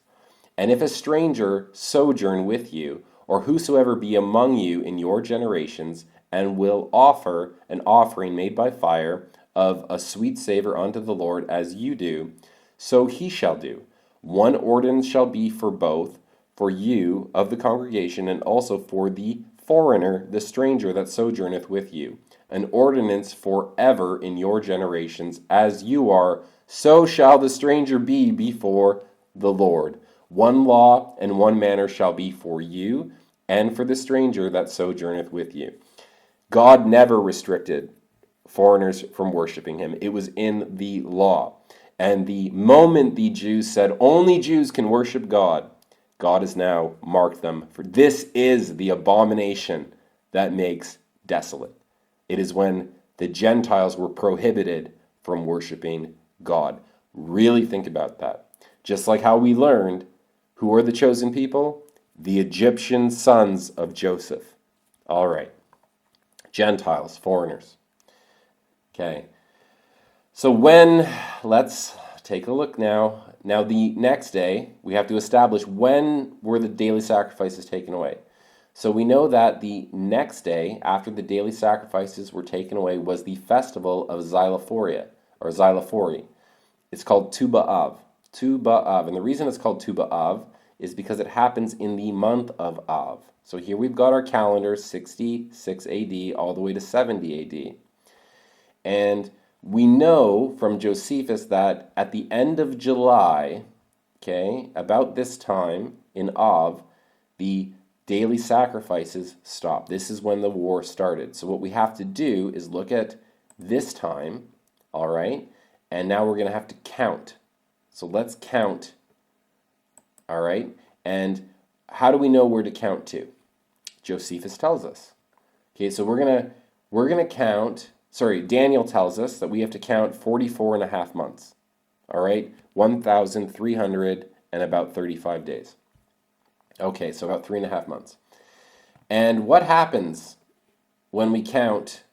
And if a stranger sojourn with you, or whosoever be among you in your generations, and will offer an offering made by fire of a sweet savor unto the Lord, as you do, so he shall do. One ordinance shall be for both, for you of the congregation, and also for the foreigner, the stranger that sojourneth with you. An ordinance forever in your generations, as you are, so shall the stranger be before the Lord. One law and one manner shall be for you, and for the stranger that sojourneth with you. God never restricted foreigners from worshiping him. It was in the law. And the moment the Jews said only Jews can worship God, God has now marked them for this is the abomination that makes desolate. It is when the Gentiles were prohibited from worshiping God. Really think about that. Just like how we learned who are the chosen people? The Egyptian sons of Joseph. All right. Gentiles, foreigners. Okay. So let's take a look now. Now the next day, we have to establish when were the daily sacrifices taken away. So we know that the next day, after the daily sacrifices were taken away, was the festival of Xylophoria, or Xylophori. It's called Tu B'Av. Tu B'Av. And the reason it's called Tu B'Av is because it happens in the month of Av. So here we've got our calendar, 66 AD all the way to 70 AD. And we know from Josephus that at the end of July, okay, about this time in Av, the daily sacrifices stopped. This is when the war started. So what we have to do is look at this time, all right, and now we're going to have to count. So let's count, all right, and how do we know where to count to? Josephus tells us. Okay, so we're gonna count. Sorry, Daniel tells us that we have to count 44 and a half months. All right, 1,335 days. Okay, so about 3.5 months. And what happens when we count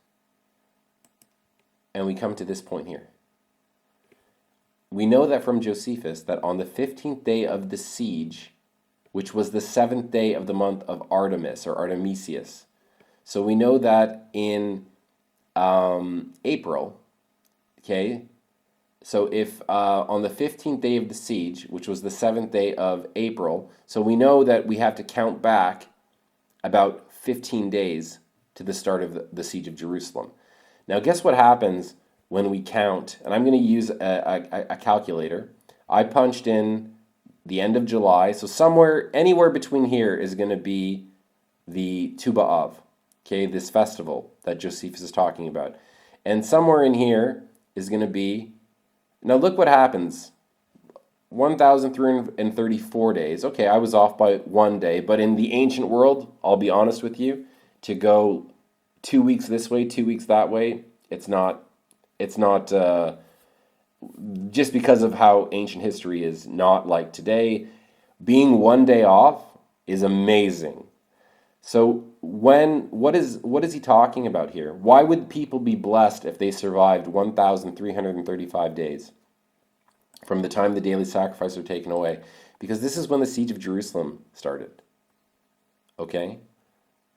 and we come to this point here? We know that from Josephus that on the 15th day of the siege, which was the 7th day of the month of Artemis or Artemisius. So we know that in April, okay, so if on the 15th day of the siege, which was the 7th day of April, so we know that we have to count back about 15 days to the start of the siege of Jerusalem. Now guess what happens when we count, and I'm going to use a calculator. I punched in the end of July, so anywhere between here is going to be the Tu B'Av, okay, this festival that Josephus is talking about. And somewhere in here is going to be, now look what happens, 1,334 days. Okay, I was off by 1 day, but in the ancient world, I'll be honest with you, to go 2 weeks this way, 2 weeks that way, it's not just because of how ancient history is not like today. Being 1 day off is amazing. So what is he talking about here? Why would people be blessed if they survived 1,335 days from the time the daily sacrifices were taken away? Because this is when the siege of Jerusalem started. Okay?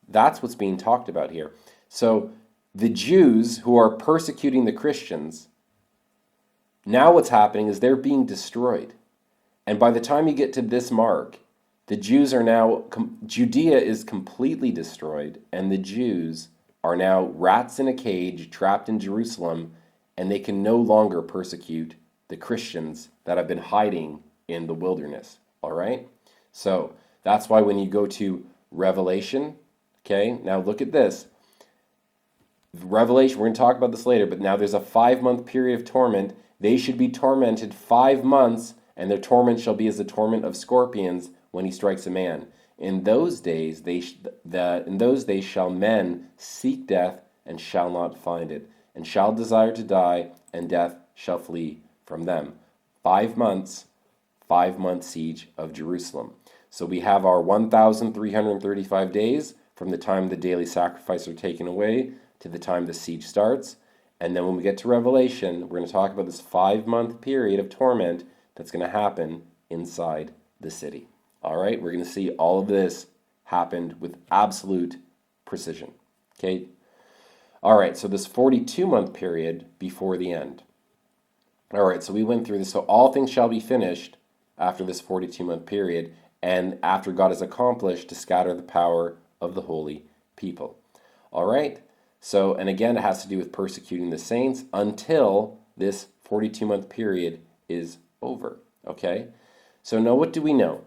That's what's being talked about here. So the Jews who are persecuting the Christians, now what's happening is they're being destroyed. And by the time you get to this mark, the Jews are now, Judea is completely destroyed, and the Jews are now rats in a cage trapped in Jerusalem, and they can no longer persecute the Christians that have been hiding in the wilderness. All right? So that's why when you go to Revelation, okay, now look at this. Revelation, we're going to talk about this later, but now there's a 5-month period of torment. They should be tormented 5 months, and their torment shall be as the torment of scorpions when he strikes a man. In those days, shall men seek death and shall not find it, and shall desire to die, and death shall flee from them. 5 months, 5-month siege of Jerusalem. So we have our 1,335 days from the time the daily sacrifices are taken away to the time the siege starts. And then when we get to Revelation, we're going to talk about this 5-month period of torment that's going to happen inside the city. All right, we're going to see all of this happened with absolute precision. Okay. All right, so this 42-month period before the end. All right, so we went through this. So all things shall be finished after this 42-month period, and after God has accomplished to scatter the power of the holy people. All right, so, and again, it has to do with persecuting the saints until this 42-month period is over. Okay, so now what do we know?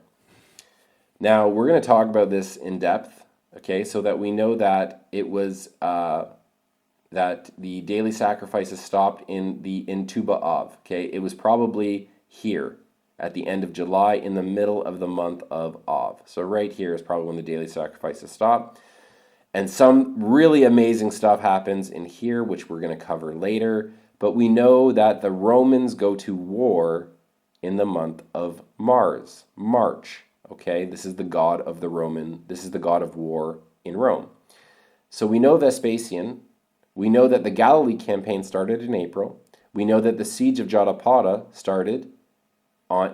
Now, we're going to talk about this in depth, okay, so that we know that it was, that the daily sacrifices stopped in Tu B'Av, okay? It was probably here at the end of July in the middle of the month of Av. So right here is probably when the daily sacrifices stop. And some really amazing stuff happens in here, which we're going to cover later. But we know that the Romans go to war in the month of March. Okay, this is the god of the Roman, this is the god of war in Rome. So we know Vespasian, we know that the Galilee campaign started in April, we know that the siege of Jotapata started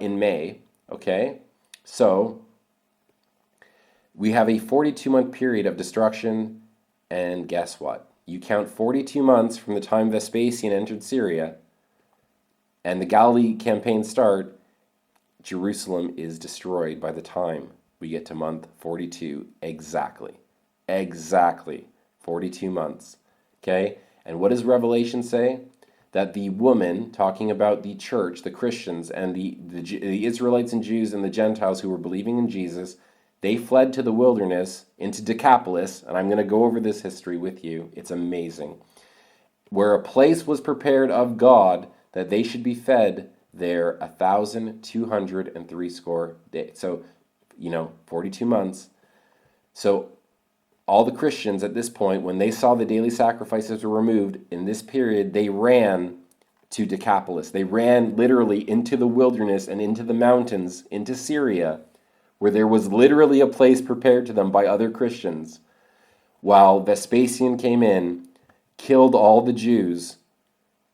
in May, okay? So we have a 42-month period of destruction, and guess what? You count 42 months from the time Vespasian entered Syria and the Galilee campaign start, Jerusalem is destroyed by the time we get to month 42. Exactly 42 months. Okay? And what does Revelation say? That the woman, talking about the church, the Christians, and the Israelites and Jews and the Gentiles who were believing in Jesus, they fled to the wilderness, into Decapolis, and I'm going to go over this history with you. It's amazing. Where a place was prepared of God that they should be fed there 1,260 days. So, 42 months. So all the Christians at this point, when they saw the daily sacrifices were removed in this period, they ran to Decapolis. They ran literally into the wilderness and into the mountains, into Syria, where there was literally a place prepared to them by other Christians, while Vespasian came in, killed all the Jews,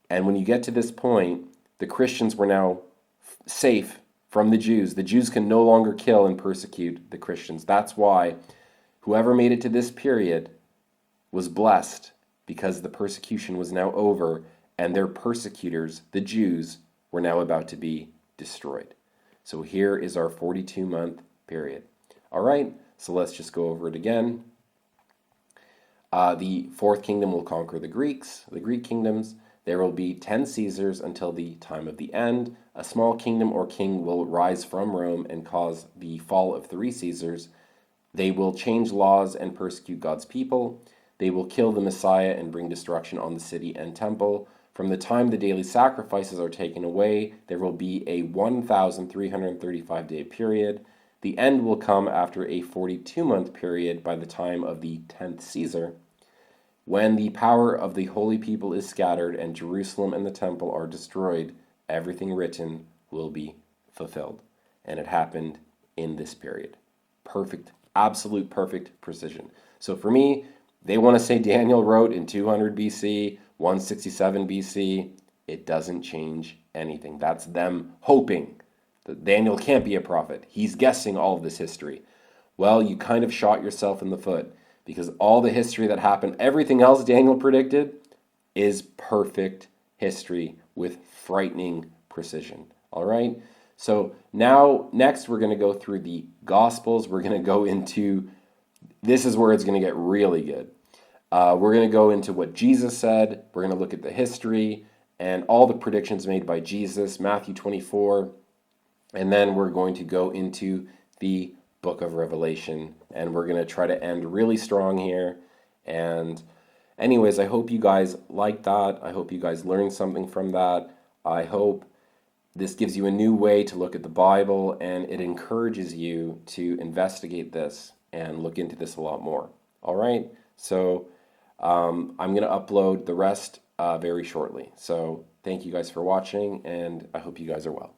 and when you get to this point, the Christians were now safe from the Jews. The Jews can no longer kill and persecute the Christians. That's why whoever made it to this period was blessed, because the persecution was now over and their persecutors, the Jews, were now about to be destroyed. So here is our 42-month period. All right, so let's just go over it again. The fourth kingdom will conquer the Greek kingdoms. There will be 10 Caesars until the time of the end. A small kingdom or king will rise from Rome and cause the fall of 3 Caesars. They will change laws and persecute God's people. They will kill the Messiah and bring destruction on the city and temple. From the time the daily sacrifices are taken away, there will be a 1,335-day period. The end will come after a 42-month period by the time of the 10th Caesar, when the power of the holy people is scattered and Jerusalem and the temple are destroyed. Everything written will be fulfilled. And it happened in this period. Perfect, absolute perfect precision. So for me, they want to say Daniel wrote in 200 BC, 167 BC. It doesn't change anything. That's them hoping that Daniel can't be a prophet. He's guessing all of this history. Well, you kind of shot yourself in the foot, because all the history that happened, everything else Daniel predicted, is perfect history with frightening precision. All right? So now, next, we're going to go through the Gospels. We're going to go into, this is where it's going to get really good. We're going to go into what Jesus said. We're going to look at the history and all the predictions made by Jesus, Matthew 24. And then we're going to go into the book of Revelation. And we're going to try to end really strong here. And anyways, I hope you guys liked that. I hope you guys learned something from that. I hope this gives you a new way to look at the Bible, and it encourages you to investigate this and look into this a lot more. All right? So I'm going to upload the rest very shortly. So thank you guys for watching, and I hope you guys are well.